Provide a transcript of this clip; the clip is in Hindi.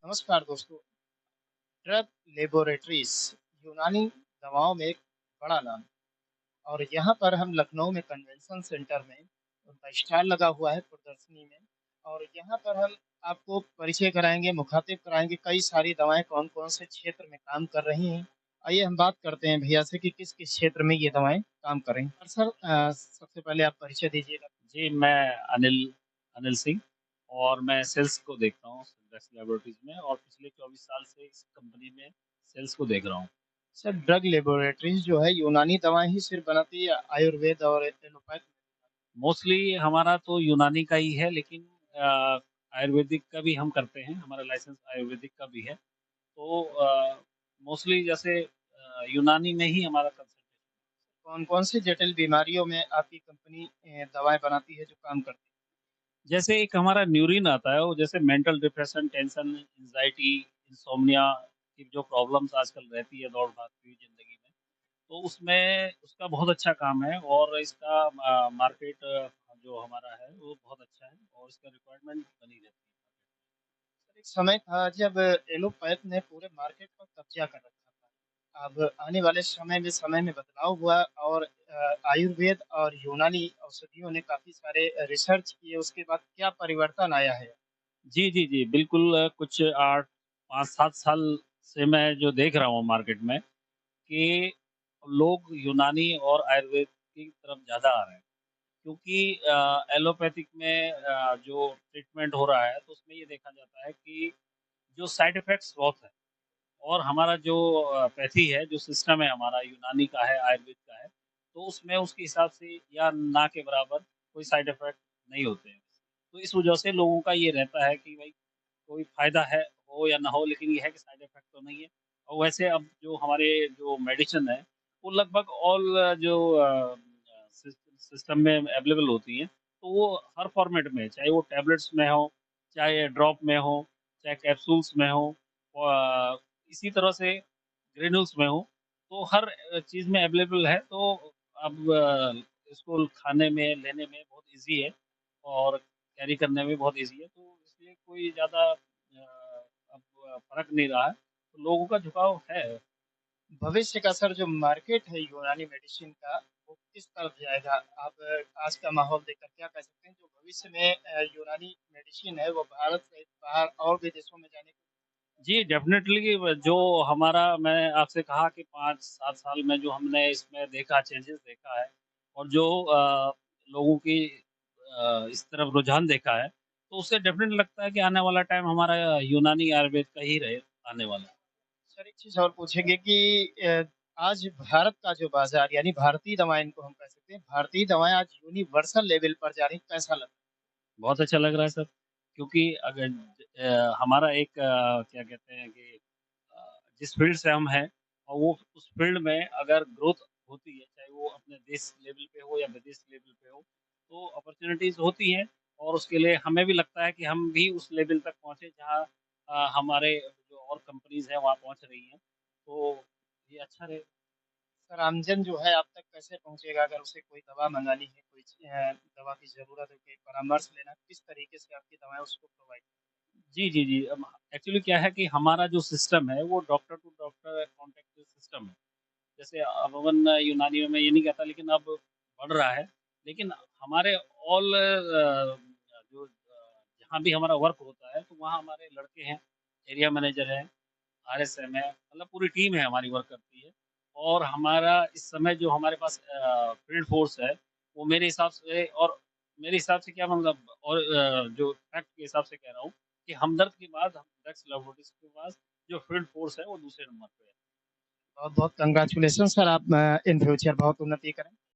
नमस्कार दोस्तों। ड्रग लेबोरेटरीज यूनानी दवाओं में एक बड़ा नाम और यहाँ पर हम लखनऊ में कन्वेंशन सेंटर में उनका स्टॉल लगा हुआ है प्रदर्शनी में। और यहाँ पर हम आपको परिचय कराएंगे, मुखातिब कराएंगे कई सारी दवाएं कौन कौन से क्षेत्र में काम कर रही हैं। आइए हम बात करते हैं भैया से कि किस किस क्षेत्र में ये दवाएं काम कर रही हैं। सर सबसे पहले आप परिचय दीजिएगा। जी, मैं अनिल अनिल सिंह और मैं सेल्स को देखता हूँ ड्रग्स लैबोरेटरीज़ में और पिछले 24 साल से इस कंपनी में सेल्स को देख रहा हूँ। सर ड्रग लेबोरेटरीज जो है यूनानी दवाएं ही सिर्फ बनाती है या आयुर्वेद और एलोपैथ? मोस्टली हमारा तो यूनानी का ही है लेकिन आयुर्वेदिक का भी हम करते हैं, हमारा लाइसेंस आयुर्वेदिक का भी है। तो मोस्टली जैसे यूनानी में ही हमारा कंसल्टेशन। कौन-कौन सी जटिल बीमारियों में आपकी कंपनी दवाएँ बनाती है जो काम करती है? जैसे एक हमारा न्यूरिन आता है, वो जैसे mental depression, tension, anxiety, insomnia की जो प्रॉब्लम्स आजकल रहती है दौड़-भाग की ज़िंदगी में, तो उसमें उसका बहुत अच्छा काम है और इसका मार्केट जो हमारा है वो बहुत अच्छा है और इसका रिक्वायरमेंट बनी रहती है। एक समय था जब एलोपैथ ने पूरे मार्केट पर कब्ज़ा कर रखा था। अब आने वाले समय में बदलाव हुआ और आयुर्वेद और यूनानी औषधियों ने काफ़ी सारे रिसर्च किए, उसके बाद क्या परिवर्तन आया है? जी, जी, जी, बिल्कुल कुछ 8 5-7 साल से मैं जो देख रहा हूँ मार्केट में कि लोग यूनानी और आयुर्वेद की तरफ ज़्यादा आ रहे हैं। क्योंकि एलोपैथिक में जो ट्रीटमेंट हो रहा है, तो उसमें ये देखा जाता है कि जो साइड इफ़ेक्ट्स बहुत हैं और हमारा जो पैथी है, जो सिस्टम है हमारा यूनानी का है, आयुर्वेद का है, तो उसमें उसके हिसाब से या ना के बराबर कोई साइड इफ़ेक्ट नहीं होते हैं। तो इस वजह से लोगों का ये रहता है कि भई कोई फ़ायदा है, हो या ना हो लेकिन ये है कि साइड इफ़ेक्ट तो नहीं है। और वैसे अब जो हमारे जो मेडिसिन है, वो लगभग ऑल जो सिस्टम में अवेलेबल होती हैं, तो वो हर फ़ॉर्मेट में है, चाहे वो टैबलेट्स में हो, चाहे ड्रॉप में हो, चाहे कैप्सूल्स में हो इसी तरह से ग्रेन्यूल्स में हो, तो हर चीज़ में अवेलेबल है, तो अब इसको खाने में, लेने में बहुत ईज़ी है और कैरी करने में बहुत ईज़ी है, तो इसलिए कोई ज़्यादा अब फ़र्क नहीं रहा है, तो लोगों का झुकाव है। भविष्य का सर जो मार्केट है यूनानी मेडिसिन का, वो किस तरफ जाएगा? आप आज का माहौल देखकर क्या कह सकते हैं जो भविष्य में यूनानी मेडिसिन है वो भारत सहित बाहर और भी देशों में जाने की? जी, डेफ़िनेटली व जो हमारा मैं आपसे कहा कि 5-7 साल में जो हमने इसमें देखा चेंजेज़ देखा है और जो लोगों की इस तरफ रुझान देखा है, तो उससे डेफ़िनेटली लगता है कि आने वाला टाइम हमारा यूनानी आयुर्वेद का ही रहे आने वाला है। सर एक चीज़ और पूछेंगे कि आज भारत का जो बाज़ार यानी भारतीय दवाएँ इनको हम कह सकते हैं, भारतीय दवाएँ आज यूनिवर्सल लेवल पर जा रही हैं, कैसा लग बहुत अच्छा लग रहा है सर, क्योंकि अगर हमारा एक क्या कहते हैं कि जिस फ़ील्ड से हम हैं और वो उस फ़ील्ड में अगर ग्रोथ होती है, चाहे वो अपने देश लेवल पे हो या विदेश लेवल पे हो, तो अपॉर्च्युनिटीज़ होती हैं और उसके लिए हमें भी लगता है कि हम भी उस लेवल तक पहुँचे जहाँ हमारे जो और कंपनीज़ हैं वहाँ पहुँच रही हैं, तो ये अच्छा रहेगा। सर आमजन जो है आप तक कैसे पहुँचेगा अगर उसे कोई दवा मँगानी है, कोई दवा की ज़रूरत है, कोई परामर्श लेना है, किस तरीके से आपकी दवाएँ उसको प्रोवाइड जी, जी, जी। एक्चुअली क्या है कि हमारा जो सिस्टम है वो doctor to doctor contact system है। जैसे अब अमन यूनानी में मैं ये नहीं कहता लेकिन अब बढ़ रहा है। लेकिन हमारे ऑल जो जहाँ भी हमारा वर्क होता है, तो वहाँ हमारे लड़के हैं, एरिया मैनेजर हैं, आरएसएम है, मतलब पूरी टीम है हमारी वर्क करती है। और हमारा इस समय जो हमारे पास फील्ड फोर्स है, वो मेरे हिसाब से और मेरे हिसाब से क्या मतलब और जो फैक्ट के हिसाब से कह रहा हूँ कि हमदर्द के बाद हम ड्रग्स लैबोरेटरीज़ के पास जो फील्ड फोर्स है, वो दूसरे नंबर पे है। बहुत-बहुत कांग्रेचुलेशन सर आप इन फ्यूचर बहुत उन्नति करें।